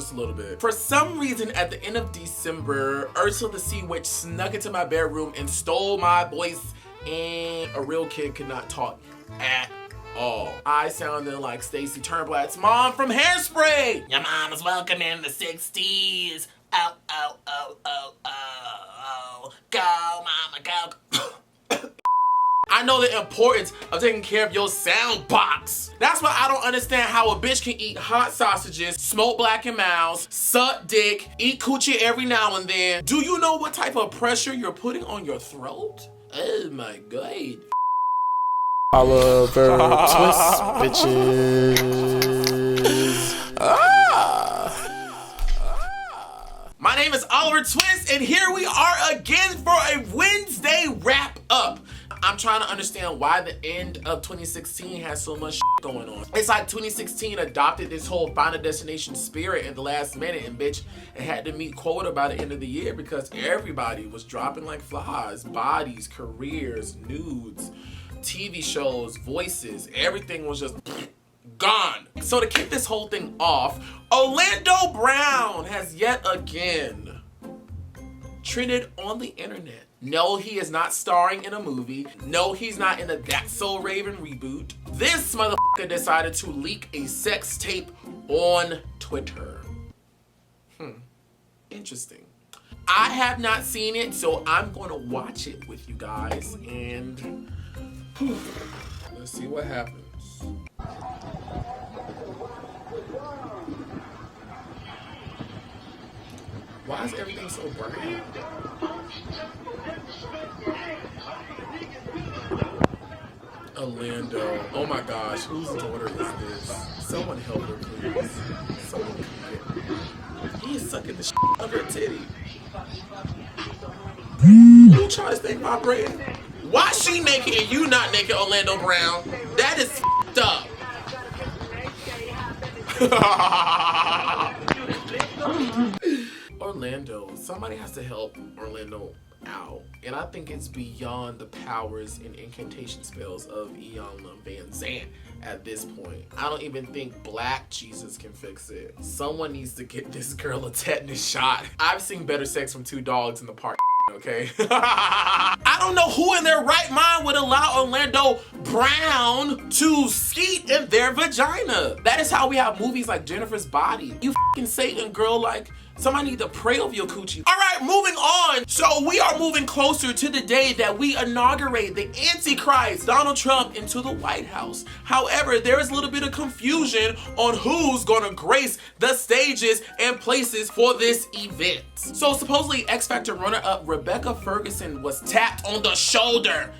just a little bit. For some reason, at the end of December, Ursula the Sea Witch snuck into my bedroom and stole my voice, and a real kid could not talk at all. I sounded like Stacey Turnblatt's mom from Hairspray. Your mom is welcome in the 60s. Oh, oh, oh, oh, oh, oh. Go, mama, go. I know the importance of taking care of your sound box. That's why I don't understand how a bitch can eat hot sausages, smoke black and mouse, suck dick, eat coochie every now and then. Do you know what type of pressure you're putting on your throat? Oh my God. Oliver Twist, bitches. My name is Oliver Twist, and here we are again for a Wednesday wrap up. I'm trying to understand why the end of 2016 has so much going on. It's like 2016 adopted this whole Final Destination spirit in the last minute, and bitch, it had to meet quota by the end of the year because everybody was dropping like flies. Bodies, careers, nudes, TV shows, voices, everything was just gone. So to kick this whole thing off, Orlando Brown has yet again trended on the internet. No, he is not starring in a movie. No, he's not in the That's So Raven reboot. This motherfucker decided to leak a sex tape on Twitter. Interesting. I have not seen it, so I'm going to watch it with you guys, and let's see what happens. Why is everything so bright? Orlando. Oh my gosh, whose daughter is this? Someone help her, please. Someone come get her. He is sucking the shit out of her titty. You try to stay vibrating? Why she naked and you not naked, Orlando Brown? That is f***ed up. Orlando, somebody has to help Orlando out. And I think it's beyond the powers and incantation spells of Iyanla Vanzant at this point. I don't even think Black Jesus can fix it. Someone needs to get this girl a tetanus shot. I've seen better sex from two dogs in the park. Okay? I don't know who in their right mind would allow Orlando Brown to skeet in their vagina. That is how we have movies like Jennifer's Body. You fucking Satan, girl, like, somebody need to pray over your coochie. All right, moving on. So we are moving closer to the day that we inaugurate the Antichrist, Donald Trump, into the White House. However, there is a little bit of confusion on who's gonna grace the stages and places for this event. So supposedly X Factor runner-up Rebecca Ferguson was tapped on the shoulder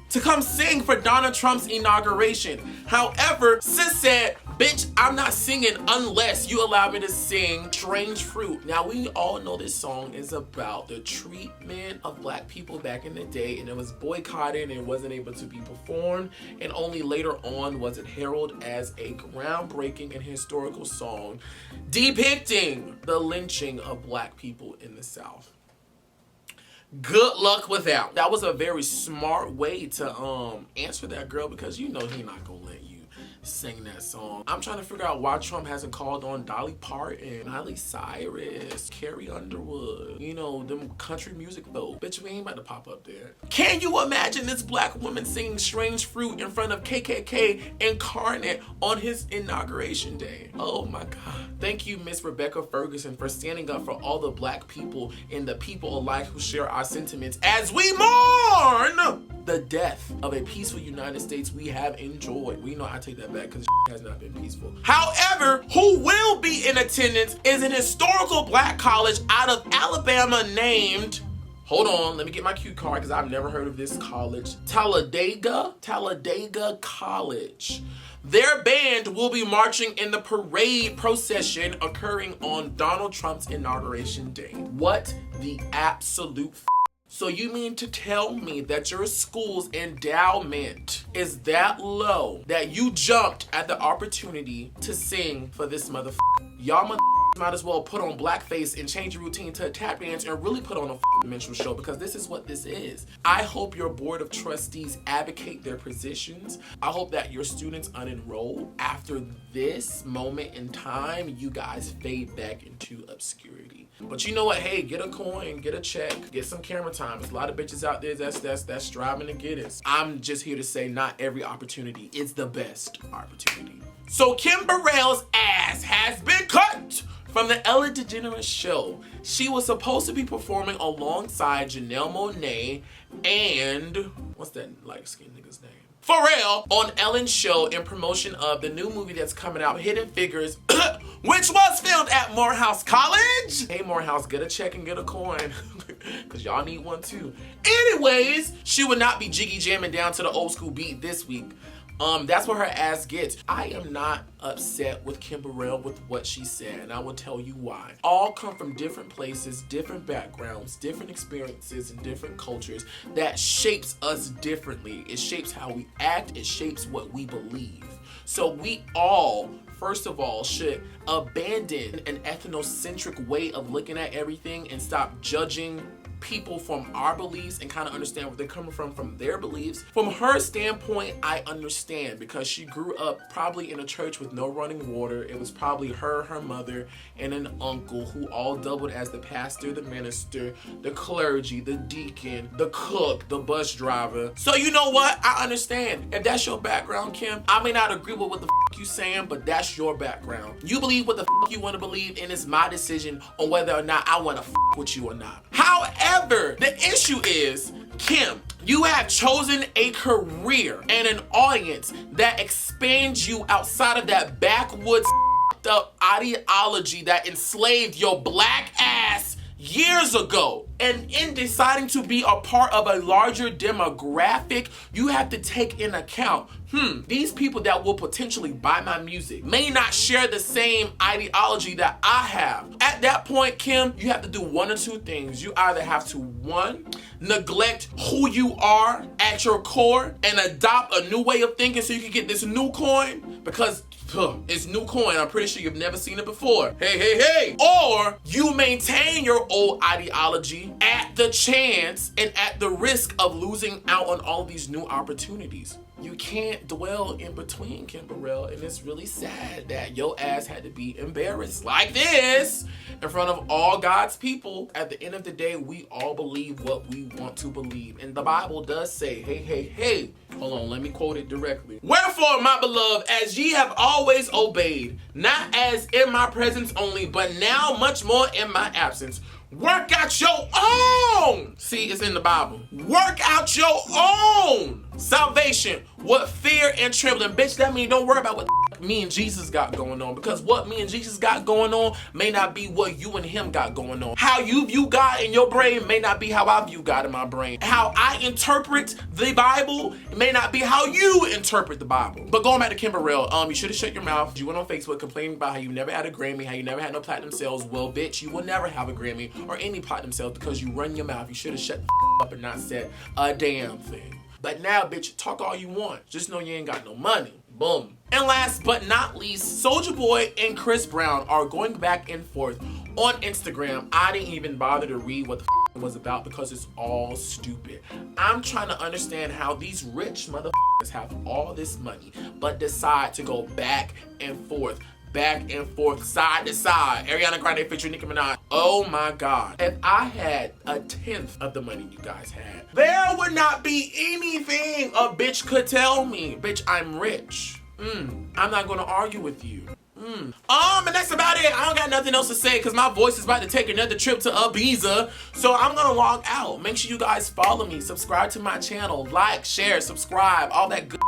to come sing for Donald Trump's inauguration. However, sis said, bitch, I'm not singing unless you allow me to sing Strange Fruit. Now, we all know this song is about the treatment of Black people back in the day, and it was boycotted and it wasn't able to be performed, and only later on was it heralded as a groundbreaking and historical song depicting the lynching of Black people in the South. Good luck with that. That was a very smart way to answer that girl, because you know he not gonna let you sing that song. I'm trying to figure out why Trump hasn't called on Dolly Parton, Miley Cyrus, Carrie Underwood, you know, them country music folk. Bitch, we ain't about to pop up there. Can you imagine this Black woman singing Strange Fruit in front of KKK Incarnate on his inauguration day? Oh my God. Thank you, Miss Rebecca Ferguson, for standing up for all the Black people and the people alike who share our sentiments as we mourn the death of a peaceful United States we have enjoyed. We know I take that back because has not been peaceful. However, who will be in attendance is an historical Black college out of Alabama named, hold on, let me get my cue card because I've never heard of this college. Talladega College. Their band will be marching in the parade procession occurring on Donald Trump's inauguration day. What the absolute So you mean to tell me that your school's endowment is that low that you jumped at the opportunity to sing for this motherfucker? Y'all might as well put on blackface and change your routine to a tap dance and really put on a minstrel show, because this is what this is. I hope your board of trustees advocate their positions. I hope that your students unenroll. After this moment in time, you guys fade back into obscurity. But you know what? Hey, get a coin, get a check, get some camera time. There's a lot of bitches out there that's striving to get it. I'm just here to say not every opportunity is the best opportunity. So Kim Burrell's ass has been cut from the Ellen DeGeneres show. She was supposed to be performing alongside Janelle Monáe and what's that light-skinned nigga's name? Burrell on Ellen's show in promotion of the new movie that's coming out, Hidden Figures, which was filmed at Morehouse College. Hey Morehouse, get a check and get a coin, because y'all need one too. Anyways, she would not be jiggy jamming down to the old school beat this week. That's what her ass gets. I am not upset with Kim Burrell with what she said, and I will tell you why. All come from different places, different backgrounds, different experiences, and different cultures that shapes us differently. It shapes how we act, it shapes what we believe. So we all, first of all, should abandon an ethnocentric way of looking at everything and stop judging people from our beliefs and kind of understand where they're coming from their beliefs. From her standpoint, I understand, because she grew up probably in a church with no running water. It was probably her mother, and an uncle who all doubled as the pastor, the minister, the clergy, the deacon, the cook, the bus driver. So you know what? I understand. If that's your background, Kim, I may not agree with what the you saying, but that's your background. You believe what the you want to believe, and it's my decision on whether or not I want to with you or not. However, the issue is, Kim, you have chosen a career and an audience that expands you outside of that backwoods up ideology that enslaved your black ass years ago. And in deciding to be a part of a larger demographic, you have to take in account, these people that will potentially buy my music may not share the same ideology that I have. At that point, Kim, you have to do one or two things. You either have to, one, neglect who you are at your core and adopt a new way of thinking so you can get this new coin, because it's new coin. I'm pretty sure you've never seen it before. Hey. Or you maintain your old ideology at the chance and at the risk of losing out on all these new opportunities. You can't dwell in between, Kim Burrell, and it's really sad that your ass had to be embarrassed like this in front of all God's people. At the end of the day, we all believe what we want to believe. And the Bible does say, hey, hold on, let me quote it directly. Wherefore, my beloved, as ye have always obeyed, not as in my presence only, but now much more in my absence, work out your own. See, it's in the Bible. Work out your own salvation with fear and trembling. Bitch, that means don't worry about what me and Jesus got going on, because what me and Jesus got going on may not be what you and him got going on. How you view God in your brain may not be how I view God in my brain. How I interpret the Bible may not be how you interpret the Bible. But going back to Kim Burrell, you should have shut your mouth. You went on Facebook complaining about how you never had a Grammy, how you never had no platinum sales. Well, bitch, you will never have a Grammy or any platinum sales because you run your mouth. You should have shut the up and not said a damn thing. But now, bitch, talk all you want. Just know you ain't got no money. Boom. And last but not least, Soulja Boy and Chris Brown are going back and forth on Instagram. I didn't even bother to read what the it was about because it's all stupid. I'm trying to understand how these rich motherfuckers have all this money but decide to go back and forth, side to side. Ariana Grande featuring Nicki Minaj. Oh my God. If I had a tenth of the money you guys had, there would not be anything a bitch could tell me. Bitch, I'm rich. I'm not gonna argue with you. And that's about it. I don't got nothing else to say because my voice is about to take another trip to Ibiza. So I'm gonna log out. Make sure you guys follow me, subscribe to my channel, like, share, subscribe, all that good